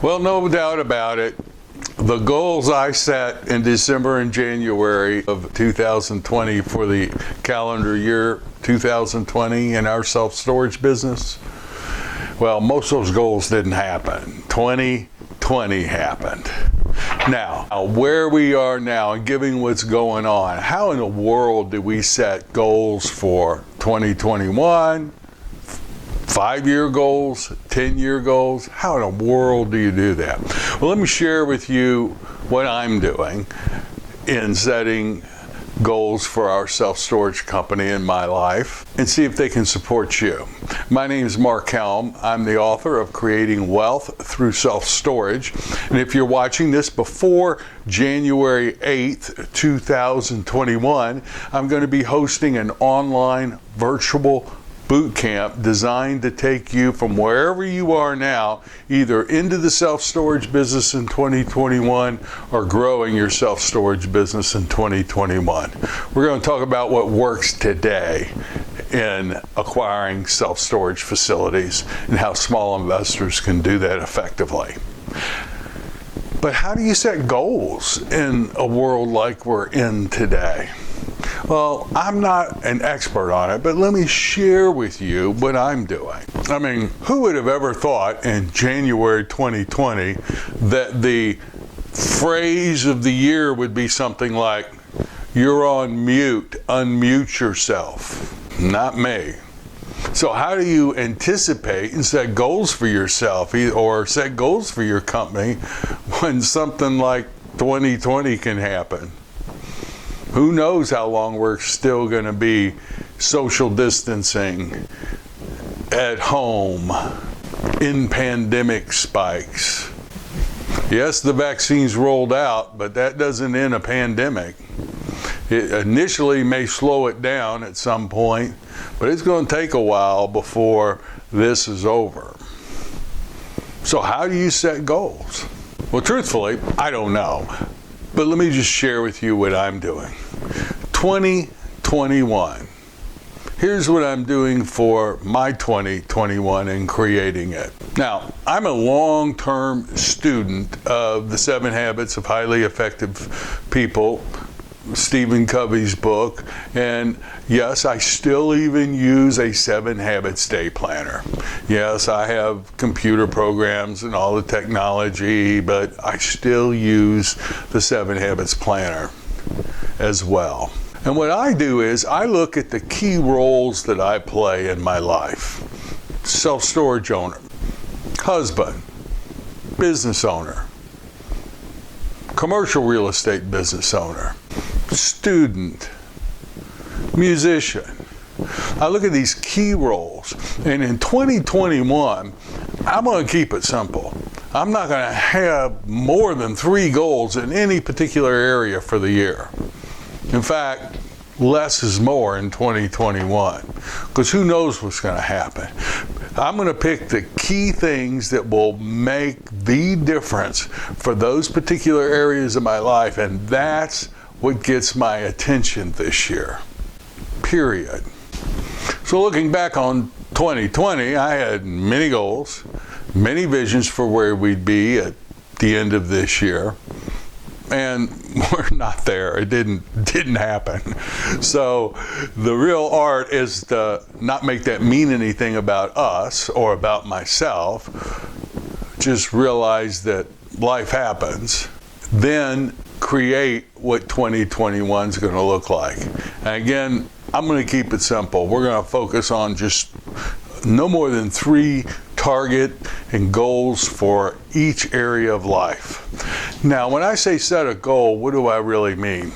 Well, no doubt about it. The goals I set in December and January of 2020 for the calendar year 2020 in our self-storage business, well, most of those goals didn't happen. 2020 happened. Now, where we are now and given what's going on, how in the world do we set goals for 2021? 5-year goals, 10-year goals? How in the world do you do that? Well, let me share with you what I'm doing in setting goals for our self-storage company in my life and see if they can support you. My name is Mark Helm. I'm the author of Creating Wealth Through Self-Storage. And if you're watching this before January 8th, 2021, I'm going to be hosting an online virtual boot camp designed to take you from wherever you are now, either into the self-storage business in 2021 or growing your self-storage business in 2021. We're going to talk about what works today in acquiring self-storage facilities and how small investors can do that effectively. But how do you set goals in a world like we're in today? Well, I'm not an expert on it, but let me share with you what I'm doing. I mean, who would have ever thought in January 2020 that the phrase of the year would be something like, "You're on mute, unmute yourself"? Not me. So how do you anticipate and set goals for yourself or set goals for your company when something like 2020 can happen? Who knows how long we're still going to be social distancing, at home, in pandemic spikes. Yes, the vaccine's rolled out, but that doesn't end a pandemic. It initially may slow it down at some point, but it's going to take a while before this is over. So how do you set goals? Well, truthfully, I don't know. But let me just share with you what I'm doing. 2021. Here's what I'm doing for my 2021 and creating it. Now, I'm a long-term student of the 7 Habits of Highly Effective People, Stephen Covey's book, and yes, I still even use a 7 Habits day planner. Yes, I have computer programs and all the technology, but I still use the 7 Habits planner as well. And what I do is I look at the key roles that I play in my life. Self-storage owner, husband, business owner, commercial real estate business owner, student, musician. I look at these key roles, and in 2021, I'm going to keep it simple. I'm not going to have more than 3 goals in any particular area for the year. In fact, less is more in 2021, because who knows what's going to happen. I'm going to pick the key things that will make the difference for those particular areas of my life, and that's what gets my attention this year, period. So looking back on 2020, I had many goals, many visions for where we'd be at the end of this year, and we're not there. It didn't happen. So the real art is to not make that mean anything about us or about myself. Just realize that life happens. Then create what 2021 is going to look like. And again, I'm going to keep it simple. We're going to focus on just no more than 3 target and goals for each area of life. Now, when I say set a goal, what do I really mean?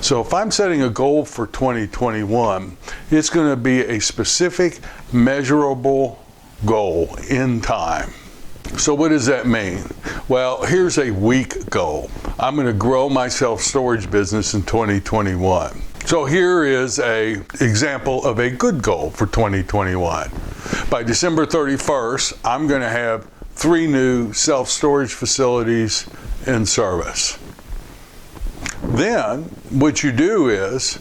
So if I'm setting a goal for 2021, it's going to be a specific, measurable goal in time. So what does that mean? Well, here's a week goal. I'm going to grow my self-storage business in 2021. So here is an example of a good goal for 2021. By December 31st, I'm going to have 3 new self-storage facilities in service. Then what you do is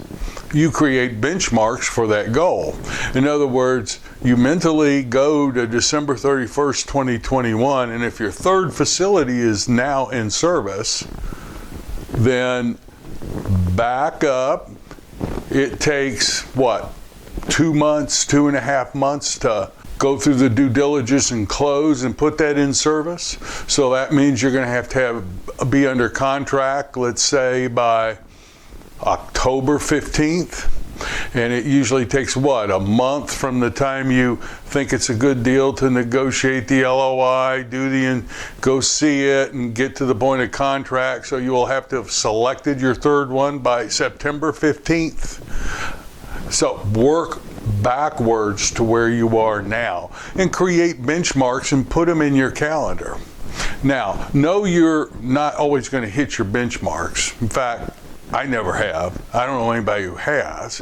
you create benchmarks for that goal. In other words, you mentally go to December 31st, 2021, and if your third facility is now in service, then back up. It takes, what, 2 months, 2.5 months to go through the due diligence and close and put that in service. So that means you're going to have be under contract, let's say, by October 15th. And it usually takes, what, a month from the time you think it's a good deal to negotiate the LOI, go see it, and get to the point of contract. So you will have to have selected your third one by September 15th. So work backwards to where you are now and create benchmarks and put them in your calendar. Now, no, you're not always going to hit your benchmarks. In fact, I never have. I don't know anybody who has.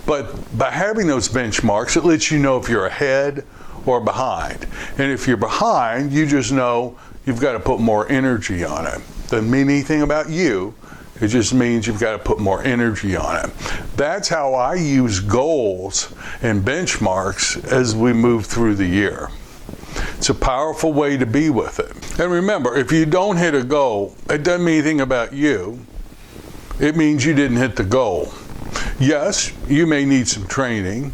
But by having those benchmarks, it lets you know if you're ahead or behind. And if you're behind, you just know you've got to put more energy on it. Doesn't mean anything about you. It just means you've got to put more energy on it. That's how I use goals and benchmarks as we move through the year. It's a powerful way to be with it. And remember, if you don't hit a goal, it doesn't mean anything about you. It means you didn't hit the goal. Yes, you may need some training.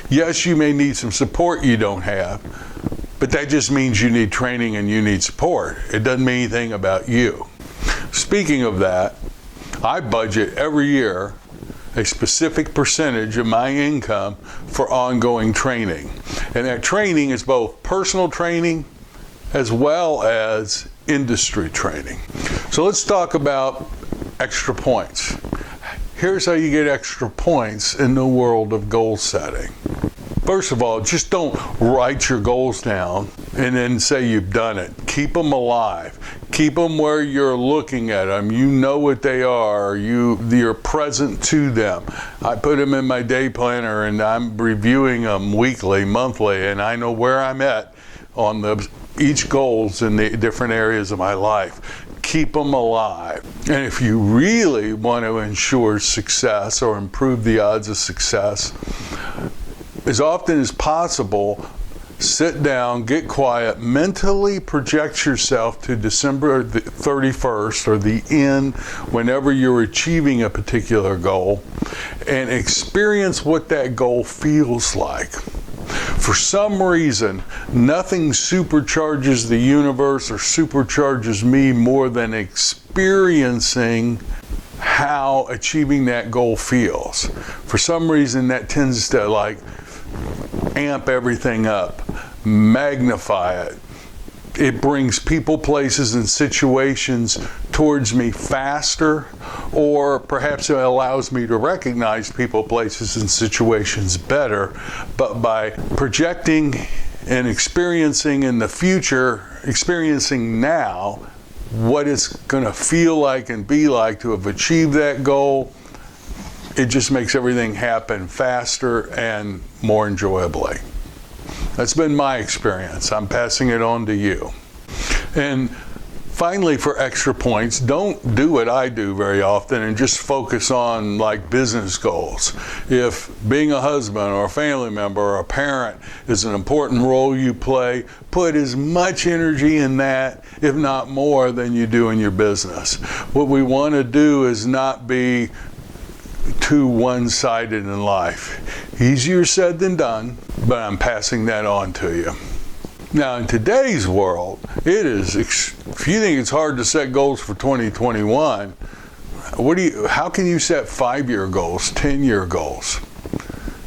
Yes, you may need some support you don't have. But that just means you need training and you need support. It doesn't mean anything about you. Speaking of that, I budget every year a specific percentage of my income for ongoing training. And that training is both personal training as well as industry training. So let's talk about extra points. Here's how you get extra points in the world of goal setting. First of all, just don't write your goals down and then say you've done it. Keep them alive. Keep them where you're looking at them. You know what they are. You're present to them. I put them in my day planner and I'm reviewing them weekly, monthly, and I know where I'm at on each goals in the different areas of my life. Keep them alive. And if you really want to ensure success or improve the odds of success, as often as possible, sit down, get quiet, mentally project yourself to December 31st or the end, whenever you're achieving a particular goal, and experience what that goal feels like. For some reason, nothing supercharges the universe or supercharges me more than experiencing how achieving that goal feels. For some reason, that tends to amp everything up, magnify it. It brings people, places, and situations towards me faster, or perhaps it allows me to recognize people, places, and situations better. But by projecting and experiencing in the future, experiencing now, what it's going to feel like and be like to have achieved that goal, it just makes everything happen faster and more enjoyably. That's been my experience. I'm passing it on to you. And finally, for extra points, don't do what I do very often and just focus on business goals. If being a husband or a family member or a parent is an important role you play, put as much energy in that, if not more, than you do in your business. What we want to do is not be too one-sided in life. Easier said than done, but I'm passing that on to you. Now, in today's world, if you think it's hard to set goals for 2021, how can you set 5-year goals, 10-year goals?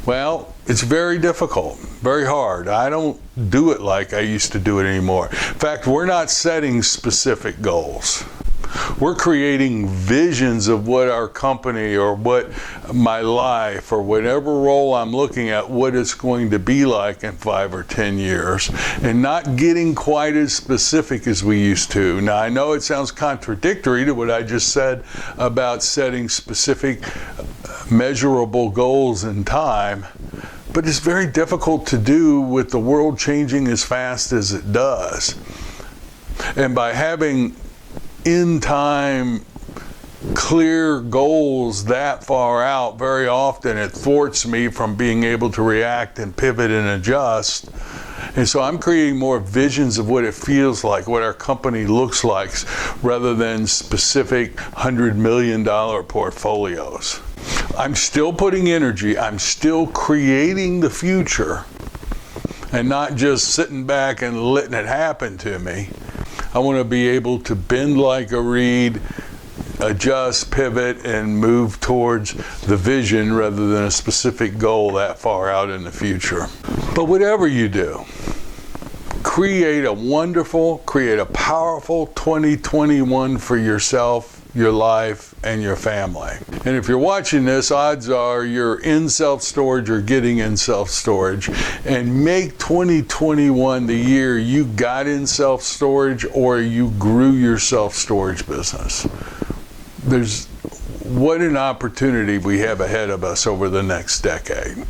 Well, it's very difficult, very hard. I don't do it like I used to do it anymore. In fact, we're not setting specific goals. We're creating visions of what our company or what my life or whatever role I'm looking at, what it's going to be like in 5 or 10 years, and not getting quite as specific as we used to. Now, I know it sounds contradictory to what I just said about setting specific, measurable goals in time, but it's very difficult to do with the world changing as fast as it does. And by having in time clear goals that far out, very often it thwarts me from being able to react and pivot and adjust. And so I'm creating more visions of what it feels like, what our company looks like, rather than specific $100 million portfolios. I'm still putting energy, I'm still creating the future, and not just sitting back and letting it happen to me. I want to be able to bend like a reed, adjust, pivot, and move towards the vision rather than a specific goal that far out in the future. But whatever you do, create a powerful 2021 for yourself, your life, and your family. And if you're watching this, odds are you're in self-storage or getting in self-storage, and make 2021 the year you got in self-storage or you grew your self-storage business. What an opportunity we have ahead of us over the next decade.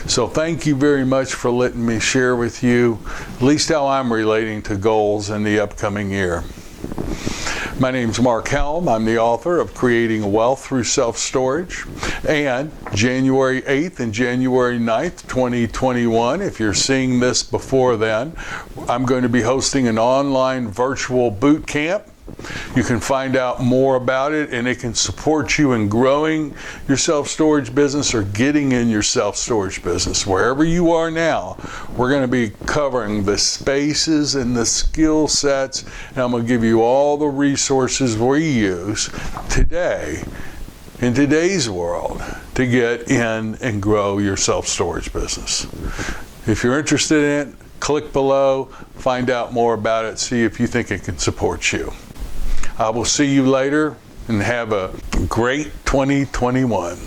So thank you very much for letting me share with you at least how I'm relating to goals in the upcoming year. My name's Mark Helm. I'm the author of Creating Wealth Through Self-Storage. And January 8th and January 9th, 2021, if you're seeing this before then, I'm going to be hosting an online virtual boot camp. You can find out more about it, and it can support you in growing your self-storage business or getting in your self-storage business. Wherever you are now, we're going to be covering the spaces and the skill sets, and I'm going to give you all the resources we use today in today's world to get in and grow your self-storage business. If you're interested in it, click below, find out more about it, see if you think it can support you. I will see you later, and have a great 2021.